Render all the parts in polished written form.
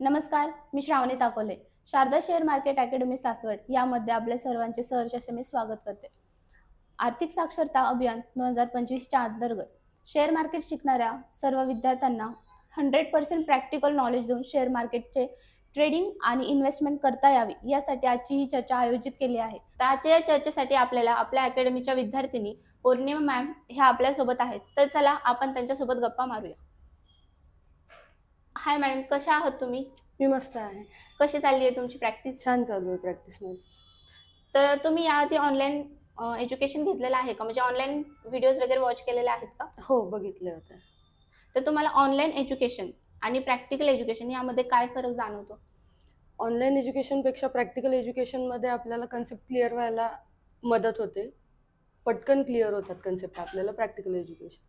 नमस्कार, मी Shravani Takole. Sharada share market academy Saswad यामध्ये आपल्या सर्वांचे सहर्ष असे मी स्वागत करते. आर्थिक साक्षरता अभियान 2025च्या अंतर्गत शेअर मार्केट शिकणाऱ्या सर्व विद्यार्थ्यांना 100% प्रॅक्टिकल नॉलेज देऊन शेअर मार्केटचे ट्रेडिंग आणि इन्व्हेस्टमेंट करता यावी यासाठी आजची ही चर्चा आयोजित केली आहे. तर आजच्या या चर्चेसाठी आपल्याला आपल्या अकॅडमीच्या विद्यार्थिनी पौर्णिमा मॅम ह्या आपल्यासोबत आहेत. तर चला आपण त्यांच्यासोबत गप्पा मारूया. हाय मॅडम, कशा आहात तुम्ही? मी मस्त आहे. कशी चालली आहे तुमची प्रॅक्टिस? छान चालू आहे प्रॅक्टिस माझी. तर तुम्ही याआधी ऑनलाईन एज्युकेशन घेतलेलं आहे का? म्हणजे ऑनलाईन व्हिडिओज वगैरे वॉच केलेले आहेत का? हो, बघितले होते. तर तुम्हाला ऑनलाईन एज्युकेशन आणि प्रॅक्टिकल एज्युकेशन यामध्ये काय फरक जाणवतो? ऑनलाईन एज्युकेशनपेक्षा प्रॅक्टिकल एज्युकेशनमध्ये आपल्याला कन्सेप्ट क्लिअर व्हायला मदत होते. पटकन क्लिअर होतात कन्सेप्ट आपल्याला प्रॅक्टिकल एज्युकेशन.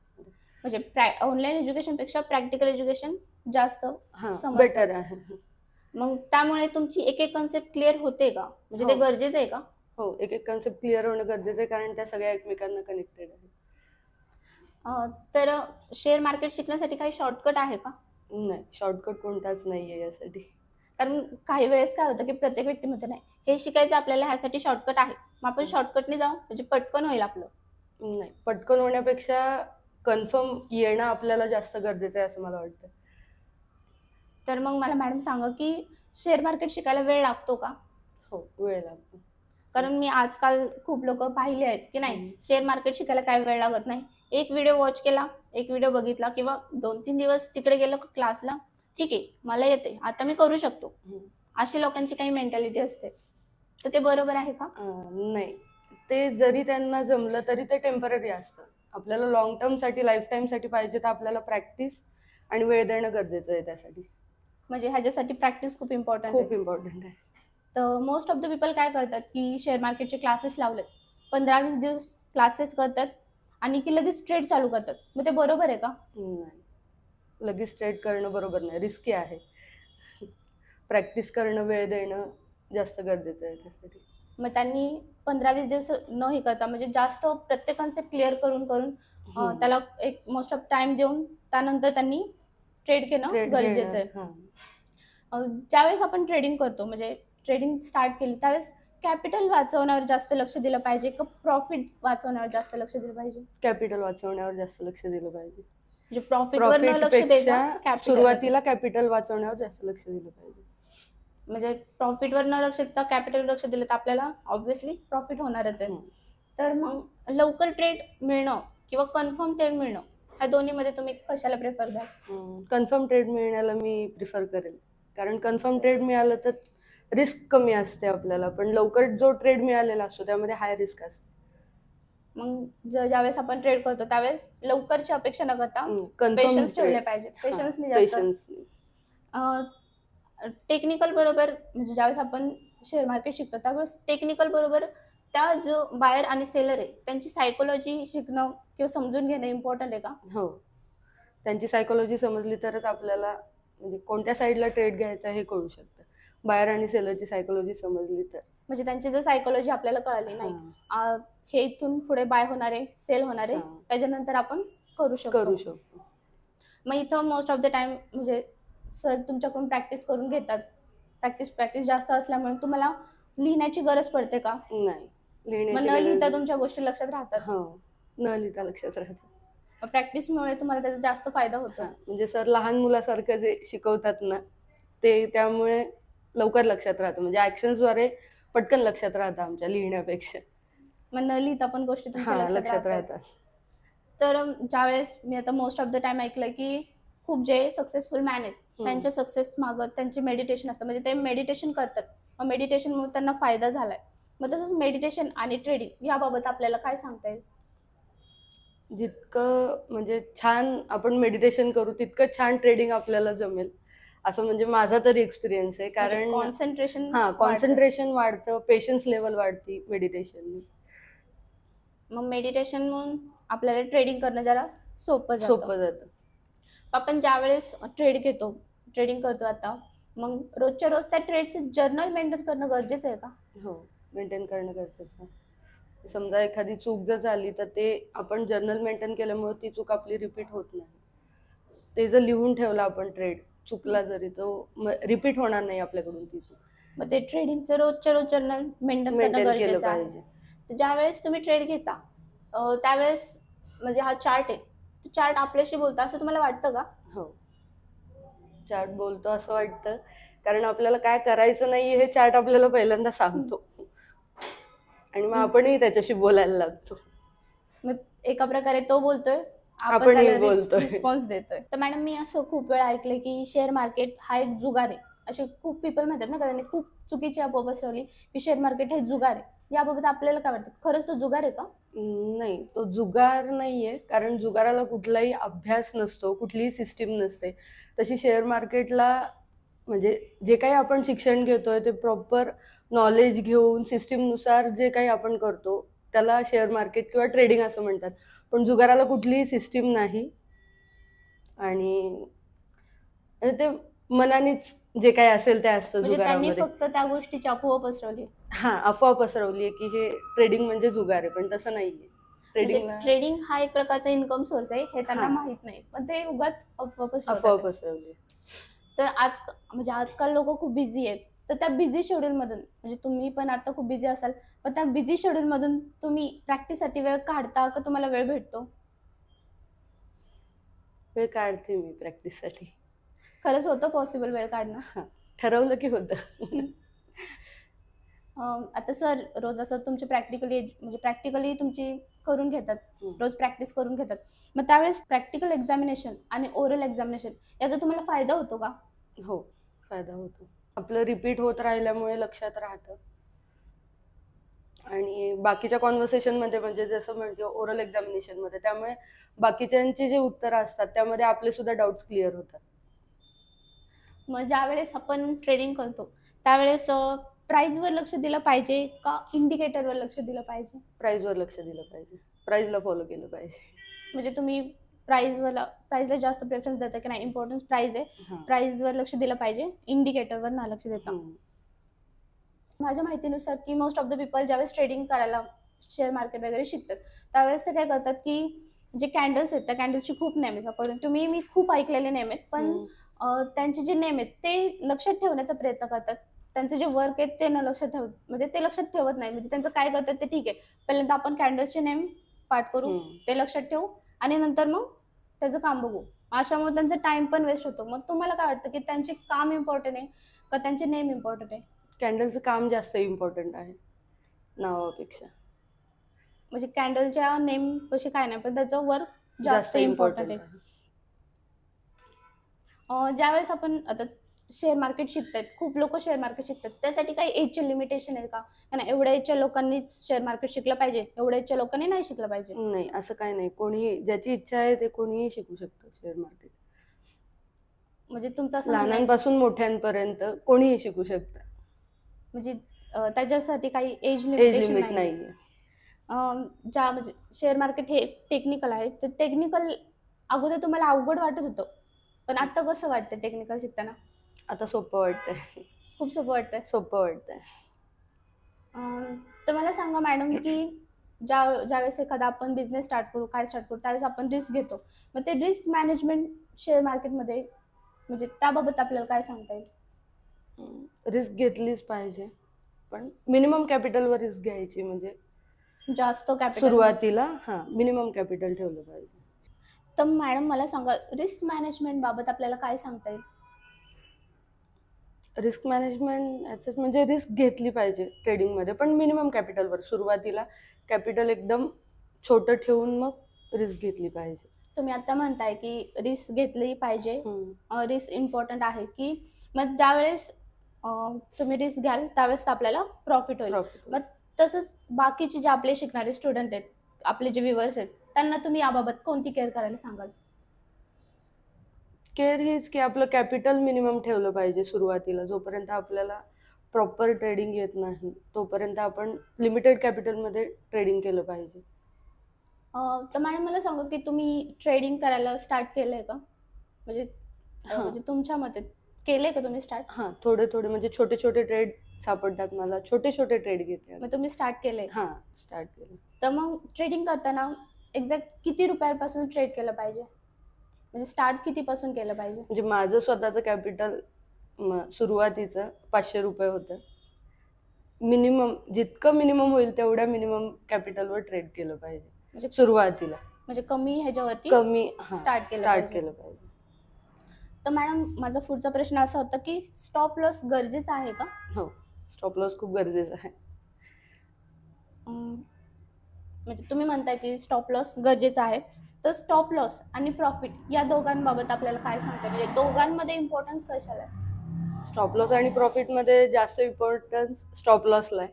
म्हणजे ऑनलाईन एज्युकेशनपेक्षा प्रॅक्टिकल एज्युकेशन जास्त समजतं. बेटर आहे. मग त्यामुळे तुमची एक एक कन्सेप्ट क्लिअर होते का? म्हणजे ते हो. गरजेचं आहे का? हो, एक एक कन्सेप्ट क्लिअर होणं गरजेचं आहे कारण त्या सगळ्या एकमेकांना कनेक्टेड आहे. तर शेअर मार्केट शिकण्यासाठी काही शॉर्टकट आहे का? नाही, शॉर्टकट कोणताच नाही आहे यासाठी. कारण काही वेळेस काय होतं की प्रत्येक व्यक्तीमध्ये नाही हे शिकायचं आपल्याला, ह्यासाठी शॉर्टकट आहे, मग आपण शॉर्टकटने जाऊ म्हणजे पटकन होईल आपलं. नाही, पटकन होण्यापेक्षा कन्फर्म येणं आपल्याला जास्त गरजेचं आहे असं मला वाटतं. तर मग मला मॅडम सांगा की शेअर मार्केट शिकायला वेळ लागतो का? हो, वेळ लागतो. कारण मी आजकाल खूप लोक पाहिले आहेत की नाही शेअर मार्केट शिकायला काय वेळ लागत नाही, एक व्हिडिओ वॉच केला, एक व्हिडिओ बघितला किंवा 2-3 दिवस तिकडे गेलो क्लासला, ठीक आहे मला येते आता मी करू शकतो, अशी लोकांची काही मेंटॅलिटी असते. तर ते बरोबर आहे का? नाही, ते जरी त्यांना जमलं तरी ते टेम्पररी असतं. आपल्याला लॉंग टर्मसाठी लाईफ टाईमसाठी पाहिजे तर आपल्याला प्रॅक्टिस आणि वेळ देणं गरजेचं आहे त्यासाठी. म्हणजे ह्याच्यासाठी प्रॅक्टिस खूप इम्पॉर्टंट खूप इम्पॉर्टंट आहे. तर मोस्ट ऑफ द पीपल काय करतात की शेअर मार्केटचे क्लासेस लावलेत, 15-20 दिवस क्लासेस करतात आणि की लगेच ट्रेड चालू करतात. मग ते बरोबर आहे का? नाही, लगेच ट्रेड करणं बरोबर नाही, रिस्की आहे. प्रॅक्टिस करणं, वेळ देणं जास्त गरजेचं आहे त्यासाठी. मग त्यांनी 15-20 दिवस न हे करता म्हणजे जास्त प्रत्येक कन्सेप्ट क्लिअर करून त्याला एक मोस्ट ऑफ टाइम देऊन त्यानंतर त्यांनी ट्रेड केलं गरजेचं आहे. ज्यावेळेस आपण ट्रेडिंग करतो म्हणजे ट्रेडिंग स्टार्ट केली त्यावेळेस कॅपिटल वाचवण्यावर जास्त लक्ष दिलं पाहिजे का प्रॉफिट वाचवण्यावर जास्त लक्ष दिलं पाहिजे? कॅपिटल वाचवण्यावर जास्त लक्ष दिलं पाहिजे. म्हणजे प्रॉफिटवर न लक्ष देता सुरुवातीला कॅपिटल वाचवण्यावर जास्त लक्ष दिलं पाहिजे. म्हणजे प्रॉफिटवर न लक्ष देता कॅपिटल लक्ष दिलं तर आपल्याला ऑब्व्हियसली प्रॉफिट होणारच आहे. तर मग लवकर ट्रेड मिळणं किंवा कन्फर्म ट्रेड मिळणं ह्या दोन्हीमध्ये तुम्ही कशाला प्रेफर द्याल? कन्फर्म ट्रेड मिळण्याला मी प्रिफर करेल, कारण कन्फर्म ट्रेड मिळालं तर रिस्क कमी असते आपल्याला, पण लवकर जो ट्रेड मिळालेला असतो त्यामध्ये हाय रिस्क असते. मग ज्यावेळेस आपण ट्रेड करतो त्यावेळेस लवकरची अपेक्षा न करता पेशन्स ठेवले पाहिजे. टेक्निकल बरोबर म्हणजे ज्यावेळेस आपण शेअर मार्केट शिकतो त्यावेळेस टेक्निकल बरोबर त्या जो बायर आणि सेलर आहे त्यांची सायकोलॉजी शिकणं किंवा समजून घेणं इम्पॉर्टंट आहे का? हो, त्यांची सायकोलॉजी समजली तरच आपल्याला म्हणजे कोणत्या साईडला ट्रेड घ्यायचा हे कळू शकतं. बायर आणि सेलरची सायकोलॉजी समजली तर. म्हणजे त्यांची जर सायकोलॉजी आपल्याला कळाली नाही, हे इथून पुढे बाय होणार आहे, सेल होणार आहे, त्याच्यानंतर आपण करू शकतो. मग इथं मोस्ट ऑफ द टाइम म्हणजे सर तुमच्याकडून प्रॅक्टिस करून घेतात, प्रॅक्टिस जास्त असल्यामुळे तुम्हाला लिहिण्याची गरज पडते का? नाही, न लिहिता तुमच्या गोष्टी लक्षात राहतात? हो, न लिहिता लक्षात राहतात. प्रॅक्टिसमुळे तुम्हाला त्याचा जास्त फायदा होतो. म्हणजे सर लहान मुलासारखं जे शिकवतात ना ते त्यामुळे लवकर लक्षात राहतं, म्हणजे ऍक्शन्सद्वारे पटकन लक्षात राहतं आमच्या लिहिण्यापेक्षा. मग न लिहिता पण गोष्टी तुमच्या लक्षात राहतात. तर ज्यावेळेस मी आता मोस्ट ऑफ द टाइम ऐकलं की खूप जे सक्सेसफुल मॅन आहेत त्यांच्या सक्सेस मागं त्यांचे मेडिटेशन असतं, म्हणजे ते मेडिटेशन करतात, मग मेडिटेशनमुळे त्यांना फायदा झालाय. मग तसंच मेडिटेशन आणि ट्रेडिंग याबाबत आपल्याला काय सांगता येईल? जितकं म्हणजे छान आपण मेडिटेशन करू तितकं छान ट्रेडिंग आपल्याला जमेल असं म्हणजे माझा तरी एक्सपिरियन्स आहे. कारण कॉन्सन्ट्रेशन वाढतं, पेशन्स लेवल वाढती मेडिटेशन. मग मेडिटेशन म्हणून आपल्याला ट्रेडिंग करणं जरा सोपं जातं. आपण ज्यावेळेस ट्रेडिंग करतो आता, मग रोजच्या रोज त्या ट्रेडचं जर्नल मेंटेन करणं गरजेचं आहे का? हो, मेंटेन करणं गरजेचं आहे. समजा एखादी चूक जर झाली तर ते आपण जर्नल मेंटेन केल्यामुळे ती चूक आपली रिपीट होत नाही. ते जर लिहून ठेवलं आपण ट्रेड चुकला जरी तो रिपीट होणार नाही आपल्याकडून ती चूक. मग ते ट्रेडिंगचं रोजच्या रोज जर्नल मेंटेन करणं केलं गरजेचं आहे. पाहिजे. तर ज्यावेळेस तुम्ही ट्रेड घेता त्यावेळेस म्हणजे हा चार्ट आहे, तो चार्ट आपल्याशी बोलतो असं तुम्हाला वाटतं का? हो, चार्ट बोलतो असं वाटतं, कारण आपल्याला काय करायचं नाही हे चार्ट आपल्याला पहिल्यांदा सांगतो आणि मग आपणही त्याच्याशी बोलायला लागतो. मग एका प्रकारे तो बोलतोय, आपणही बोलतोय, रिस्पॉन्स देतोय. तर मॅडम मी असं खूप वेळा ऐकलंय की शेअर मार्केट हा एक जुगार आहे, असे खूप पीपल म्हणतात ना, कारण खूप चुकीची अफवा पसरवली की शेअर मार्केट हे जुगार आहे. याबाबत आपल्याला काय वाटतं, खरंच तो जुगार आहे का? नाही, तो जुगार नाहीये, कारण जुगाराला कुठलाही अभ्यास नसतो, कुठलीही सिस्टीम नसते. तशी शेअर मार्केटला म्हणजे जे काही आपण शिक्षण घेतोय ते प्रॉपर नॉलेज घेऊन सिस्टीमनुसार जे काही आपण करतो त्याला शेअर मार्केट किंवा ट्रेडिंग असं म्हणतात. पण जुगाराला कुठलीही सिस्टीम नाही आणि ते मनानेच जे काही असेल ते असतं म्हणजे त्यांनी जुगारामध्ये. फक्त त्या गोष्टीची अफवा पसरवली. हा, अफवा पसरवली की हे ट्रेडिंग म्हणजे जुगार आहे, पण तसं नाहीये. ट्रेडिंग हा एक प्रकारचा इन्कम सोर्स आहे हे त्यांना माहित नाही, पण ते उगाच अफवा पसरवली. तर म्हणजे आजकाल लोक खूप बिझी आहेत, तर त्या बिझी शेड्यूल मधून, म्हणजे तुम्ही पण आता खूप बिझी असाल, पण त्या बिझी शेड्यूल मधून तुम्ही प्रॅक्टिससाठी वेळ काढता का? तुम्हाला वेळ भेटतो? वेळ काढते मी प्रॅक्टिससाठी. खरंच होतं पॉसिबल वेळ काढणं? ठरवलं की होतं. आता सर रोज असं तुमची प्रॅक्टिकली तुमची करून घेतात, रोज प्रॅक्टिस करून घेतात, मग त्यावेळेस प्रॅक्टिकल एक्झामिनेशन आणि ओरल एक्झामिनेशन याचा तुम्हाला फायदा होतो का? हो, फायदा होतो. आपलं रिपीट होत राहिल्यामुळे लक्षात राहतं आणि बाकीच्या कॉन्व्हर्सेशन मध्ये म्हणजे जसं म्हणजे ओरल एक्झामिनेशन मध्ये, त्यामुळे बाकीच्यांची जे उत्तरं असतात त्यामध्ये आपले सुद्धा डाऊट्स क्लिअर होतात. मग ज्यावेळेस आपण ट्रेडिंग करतो त्यावेळेस प्राइसवर लक्ष दिलं पाहिजे का इंडिकेटरवर लक्ष दिलं पाहिजे? प्राइसवर लक्ष दिलं पाहिजे, प्राइसला फॉलो केलं पाहिजे. म्हणजे तुम्ही प्राइसला जास्त प्रेफरन्स देता की नाही, इम्पॉर्टन्स प्राइस आहे, प्राइसवर लक्ष दिलं पाहिजे, इंडिकेटरवर ना लक्ष देता? माझ्या माहितीनुसार की मोस्ट ऑफ द पीपल ज्यावेळेस ट्रेडिंग करायला शेअर मार्केट वगैरे शिकतात त्यावेळेस ते काय करतात की जे कॅन्डल्स आहेत त्या कॅन्डल्सची खूप नेम आहेत, अकॉर्डिंग तुम्ही मी खूप ऐकलेले नेम आहेत, पण त्यांचे जे नेम आहेत ते लक्षात ठेवण्याचा प्रयत्न करतात. त्यांचे जे वर्क आहेत ते म्हणजे ते लक्षात ठेवत नाही. म्हणजे त्यांचं काय करतात ते ठीक आहे, पहिल्यांदा आपण कॅन्डलचे नेम पाठ करू, ते लक्षात ठेवू आणि नंतर मग त्याचं काम बघू. अशामुळे त्यांचा टाइम पण वेस्ट होतो. मग तुम्हाला काय वाटतं की त्यांचे काम इम्पॉर्टंट आहे का त्यांचे नेम इम्पॉर्टंट आहे? कॅन्डलचं काम जास्त इम्पॉर्टंट आहे नावापेक्षा. म्हणजे कॅन्डलच्या नेम कशी काय नाही, पण त्याचं वर्क जास्त इम्पॉर्टंट आहे. ज्यावेळेस आपण आता शेअर मार्केट शिकतात, खूप लोक शेअर मार्केट शिकतात, त्यासाठी काही एजचे लिमिटेशन आहे का? नाही एवढ्या एजच्या लोकांनीच शेअर मार्केट शिकलं पाहिजे, एवढ्या एजच्या लोकांनी नाही शिकलं पाहिजे? नाही, असं काही नाही. कोणीही, ज्याची इच्छा आहे ते कोणीही शिकू शकतो शेअर मार्केट. म्हणजे तुमचं असं लहानांपासून मोठ्यांपर्यंत कोणीही शिकू शकतं. म्हणजे त्याच्यासाठी काही एज लिमिट नाहीये. म्हणजे शेअर मार्केट हे टेक्निकल आहे, तर टेक्निकल अगोदर तुम्हाला अवघड वाटत होतं, पण आता कसं वाटतं टेक्निकल शिकताना? आता सोपं वाटतंय. खूप सोपं वाटतंय. तर मला सांगा मॅडम की ज्यावेळेस एखादा आपण बिझनेस स्टार्ट करू त्यावेळेस आपण रिस्क घेतो, मग ते रिस्क मॅनेजमेंट शेअर मार्केटमध्ये म्हणजे त्याबाबत आपल्याला काय सांगता येईल? रिस्क घेतलीच पाहिजे, पण मिनिमम कॅपिटलवर रिस्क घ्यायची. म्हणजे जास्त कॅपिटल सुरुवातीला मिनिमम कॅपिटल ठेवलं पाहिजे. तर मॅडम मला सांगा, रिस्क मॅनेजमेंट बाबत आपल्याला काय सांगता येईल? रिस्क मॅनेजमेंट म्हणजे रिस्क घेतली पाहिजे ट्रेडिंगमध्ये, पण मिनिमम कॅपिटलवर. सुरुवातीला कॅपिटल एकदम छोटं ठेवून मग रिस्क घेतली पाहिजे. तुम्ही आता म्हणताय की रिस्क घेतली पाहिजे, रिस्क इम्पॉर्टंट आहे, की मग ज्यावेळेस तुम्ही रिस्क घ्याल त्यावेळेस आपल्याला प्रॉफिट होईल. मग तसंच बाकीचे जे आपले शिकणारे स्टुडंट आहेत, आपले जे व्ह्युअर्स आहेत, त्यांना तुम्ही याबाबत कोणती केअर करायला सांगाल? केअर हीच की आपलं कॅपिटल मिनिमम ठेवलं पाहिजे सुरुवातीला. जोपर्यंत आपल्याला प्रॉपर ट्रेडिंग येत नाही तोपर्यंत आपण लिमिटेड कॅपिटलमध्ये ट्रेडिंग केलं पाहिजे. तर मॅडम मला सांगा की तुम्ही ट्रेडिंग करायला स्टार्ट केलंय का? म्हणजे तुमच्या मते केलंय का तुम्ही स्टार्ट? थोडे म्हणजे छोटे ट्रेड सापडतात मला, छोटे ट्रेड घेते. मग तुम्ही स्टार्ट केलंय? स्टार्ट केलं. तर मग ट्रेडिंग करताना एक्झॅक्ट किती रुपयापासून ट्रेड केलं पाहिजे? म्हणजे स्टार्ट कितीपासून केलं पाहिजे? म्हणजे माझं स्वतःचं कॅपिटल सुरुवातीचं 500 रुपये होतं. मिनिमम जितकं मिनिमम होईल तेवढ्या मिनिमम कॅपिटलवर ट्रेड केलं पाहिजे म्हणजे सुरुवातीला. म्हणजे कमी ह्याच्यावरती कमी स्टार्ट केलं पाहिजे. तर मॅडम माझा पुढचा प्रश्न असा होता की स्टॉप लॉस गरजेचा आहे का? हो, स्टॉप लॉस खूप गरजेचा आहे. म्हणजे तुम्ही म्हणताय की स्टॉप लॉस गरजेचा आहे, तर स्टॉप लॉस आणि प्रॉफिट या दोघांबाबत आपल्याला काय सांगता? म्हणजे दोघांमध्ये इम्पॉर्टन्स कशाला आहे? स्टॉप लॉस आणि प्रॉफिट मध्ये जास्त इम्पॉर्टन्स स्टॉप लॉसला आहे.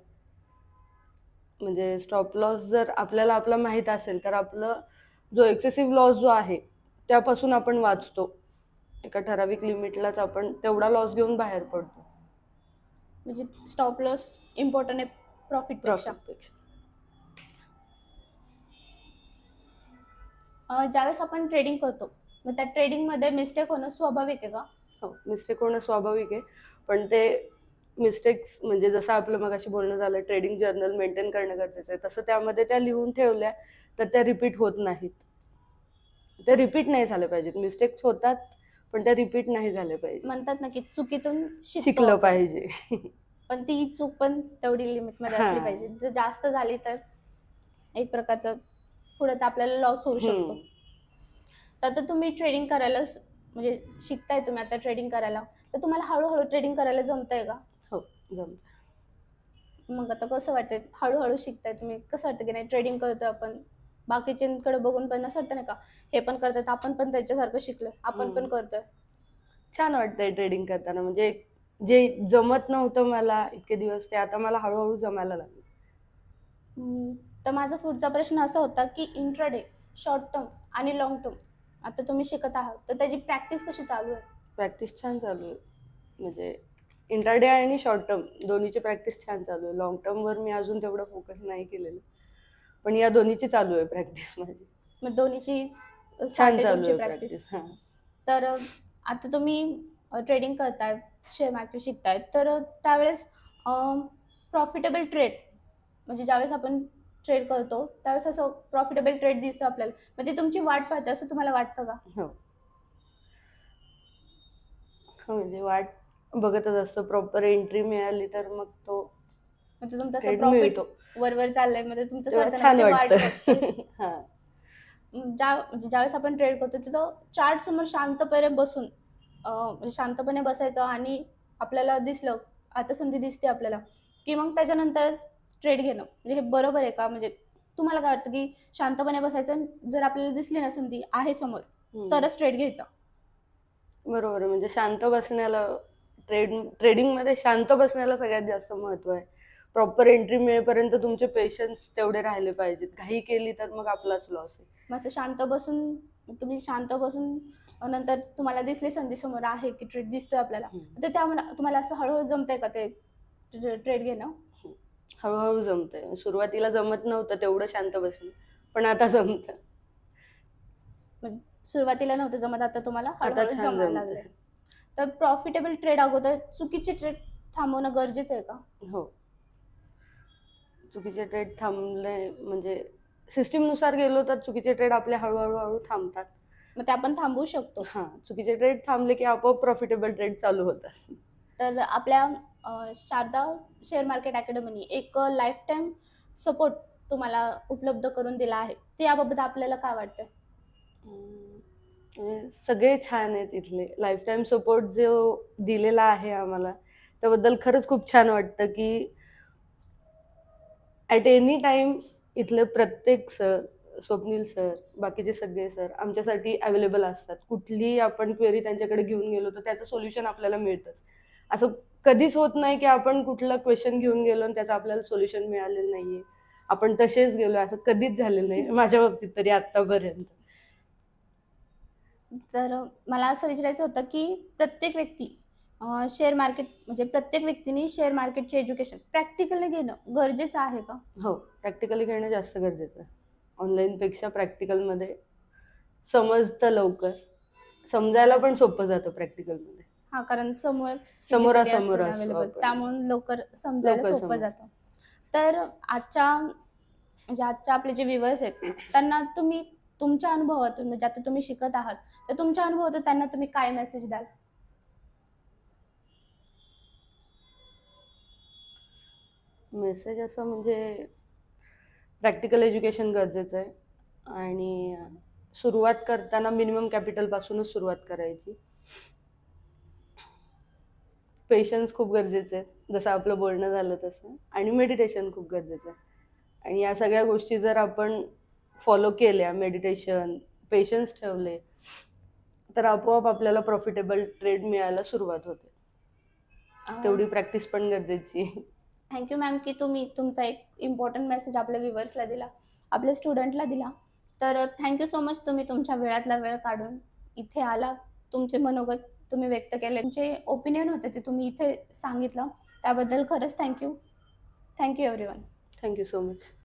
म्हणजे स्टॉप लॉस जर आपल्याला आपला माहित असेल तर आपलं जो एक्सेसिव्ह लॉस जो आहे त्यापासून आपण वाचतो. एका ठराविक लिमिटलाच आपण तेवढा लॉस घेऊन बाहेर पडतो. म्हणजे स्टॉप लॉस इम्पॉर्टंट आहे प्रॉफिट पेक्षा. ज्यावेळेस आपण ट्रेडिंग करतो मग त्या ट्रेडिंगमध्ये मिस्टेक होणं स्वाभाविक आहे का? हो, मिस्टेक होणं स्वाभाविक आहे, पण ते मिस्टेक्स म्हणजे जसं आपलं मगाशी बोलणं झालं ट्रेडिंग जर्नल मेंटेन करणं गरजेचं आहे, तसं त्यामध्ये त्या लिहून ठेवल्या तर त्या रिपीट होत नाहीत. त्या रिपीट नाही झाल्या पाहिजेत. मिस्टेक्स होतात पण त्या रिपीट नाही झाल्या पाहिजे. म्हणतात ना की चुकीतून शिकलं पाहिजे, पण ती चूक पण तेवढी लिमिटमध्ये असली पाहिजे. जर जास्त झाली तर एक प्रकारचं पुढे आपल्याला लॉस होऊ शकतो. तर तुम्ही ट्रेडिंग करायला म्हणजे शिकताय तुम्ही आता ट्रेडिंग करायला, तर तुम्हाला हळूहळू ट्रेडिंग करायला जमतंय का? हो, जमतंय. मग आता कसं वाटतंय हळूहळू शिकताय तुम्ही? कसं वाटतं की नाही ट्रेडिंग करतोय आपण, बाकीच्यांकडे बघून पण असं वाटतं नाही का हे पण करतात आपण पण त्यांच्यासारखं शिकलोय, आपण पण करतोय? छान वाटतंय ट्रेडिंग करताना. म्हणजे जे जमत नव्हतं मला इतके दिवस ते आता मला हळूहळू जमायला लागलं. तर माझा पुढचा प्रश्न असा होता की इंट्राडे, शॉर्ट टर्म आणि लॉंग टर्म आता तुम्ही शिकत आहात, तर त्याची प्रॅक्टिस कशी चालू आहे? प्रॅक्टिस छान चालू आहे. म्हणजे इंट्राडे आणि शॉर्ट टर्म दोन्हीची प्रॅक्टिस छान चालू आहे. लॉंग टर्मवर मी अजून तेवढं फोकस नाही केलेलं, पण या दोन्हीची चालू आहे प्रॅक्टिस माझी. मग दोन्हीची छान चालू आहे प्रॅक्टिस. तर आता तुम्ही ट्रेडिंग करताय, शेअर मार्केट शिकताय, तर त्यावेळेस प्रॉफिटेबल ट्रेड म्हणजे ज्यावेळेस आपण ट्रेड करतो त्यावेळेस असं प्रॉफिटेबल ट्रेड दिसतो आपल्याला, म्हणजे तुमची वाट पाहते असं तुम्हाला वाटतं का? हो, म्हणजे वाट बघतच असतो. प्रॉपर एंट्री मिळाली तर मग तो म्हणजे तुमचा प्रॉफिट वर चाललंय म्हणजे तुमचं छान वाटतं. म्हणजे ज्यावेळेस आपण ट्रेड करतो तिथं चार्ट समोर शांतपणे बसून म्हणजे शांतपणे बसायचं आणि आपल्याला दिसलं आता संधी दिसते आपल्याला की मग त्याच्यानंतर ट्रेड घेणं म्हणजे हे बरोबर आहे का? म्हणजे तुम्हाला काय वाटतं की शांतपणे बसायचं, जर आपल्याला दिसली ना संधी आहे समोर तरच ट्रेड घ्यायचा? बरोबर आहे. म्हणजे शांत बसण्याला ट्रेडिंग मध्ये शांत बसण्याला सगळ्यात जास्त महत्व आहे. प्रॉपर एंट्री मिळेपर्यंत तुमचे पेशन्स तेवढे राहिले पाहिजेत. घाई केली तर मग आपलाच लॉस आहे. मग तुम्ही शांत बसून नंतर तुम्हाला दिसली संधी समोर आहे की ट्रेड दिसतोय आपल्याला, तर त्यामुळे तुम्हाला असं हळूहळू जमतंय का ते ट्रेड घेणं? हळूहळू जमतंय. सुरुवातीला जमत नव्हतं तेवढं शांत बसून, पण आता जमतं. सुरुवातीला नव्हतं जमत, आता तुम्हाला हळूहळू जमायला लागलंय. तर प्रॉफिटेबल ट्रेड अगोदर चुकीचे ट्रेड थांबवणं गरजेचं आहे का? हो, चुकीचे ट्रेड थांबले म्हणजे सिस्टीम नुसार गेलो तर चुकीचे ट्रेड आपले हळूहळू थांबतात. मग ते आपण थांबवू शकतो. चुकीचे ट्रेड थांबले की आपोआप प्रॉफिटेबल ट्रेड चालू होतात. तर आपल्या शारदा शेअर मार्केट अकॅडमीने एक लाईफ टाईम सपोर्ट तुम्हाला उपलब्ध करून दिला आहे, त्याबाबत आपल्याला काय वाटतं? सगळे छान आहेत इथले. लाईफ टाईम सपोर्ट जो दिलेला आहे आम्हाला त्याबद्दल खरंच खूप छान वाटतं की ॲट एनी टाइम इथले प्रत्येक सर, स्वप्नील सर, बाकीचे सगळे सर आमच्यासाठी अवेलेबल असतात. कुठलीही आपण क्वेरी त्यांच्याकडे घेऊन गेलो तर त्याचं सोल्युशन आपल्याला मिळतंच. असं कधीच होत नाही की आपण कुठलं क्वेश्चन घेऊन गेलो आणि त्याचं आपल्याला सोल्युशन मिळालेलं नाहीये, आपण तसेच गेलो, असं कधीच झालेलं नाही माझ्या बाबतीत तरी आतापर्यंत. तर मला असं विचारायचं होतं की प्रत्येक व्यक्ती शेअर मार्केट म्हणजे प्रत्येक व्यक्तीने शेअर मार्केटचे एज्युकेशन प्रॅक्टिकली घेणं गरजेचं आहे का? हो, प्रॅक्टिकली घेणं जास्त गरजेचं आहे. ऑनलाईनपेक्षा प्रॅक्टिकलमध्ये समजतं लवकर, समजायला पण सोपं जातं प्रॅक्टिकलमध्ये. कारण समोरासमोर त्यामुळे लवकर समजायला सोपं जातं. तर आजच्या आपले जे व्ह्युअर्स आहेत त्यांना तुम्ही तुमच्या अनुभवातून, म्हणजे आता तुम्ही शिकत आहात, तर तुमच्या अनुभवातून त्यांना तुम्ही काय मेसेज द्याल? मेसेज असं म्हणजे प्रॅक्टिकल एज्युकेशन गरजेचं आहे आणि सुरुवात करताना मिनिमम कॅपिटल पासूनच सुरुवात करायची. पेशन्स खूप गरजेचे आहेत, जसं आपलं बोलणं झालं तसं, आणि मेडिटेशन खूप गरजेचं आहे. आणि या सगळ्या गोष्टी जर आपण फॉलो केल्या, मेडिटेशन, पेशन्स ठेवले, तर आपोआप आपल्याला प्रॉफिटेबल ट्रेड मिळायला सुरुवात होते. तेवढी प्रॅक्टिस पण गरजेची आहे. थँक्यू मॅम की तुम्ही तुमचा एक इम्पॉर्टंट मेसेज आपल्या व्ह्युअर्सला दिला, आपल्या स्टुडंटला दिला. तर थँक्यू सो मच, तुम्ही तुमच्या वेळातला वेळ काढून इथे आला, तुमचे मनोगत तुम्ही व्यक्त केले, तुमचे ओपिनियन होते ते तुम्ही इथे सांगितलं, त्याबद्दल खरंच thank you. Thank you everyone. Thank you so much.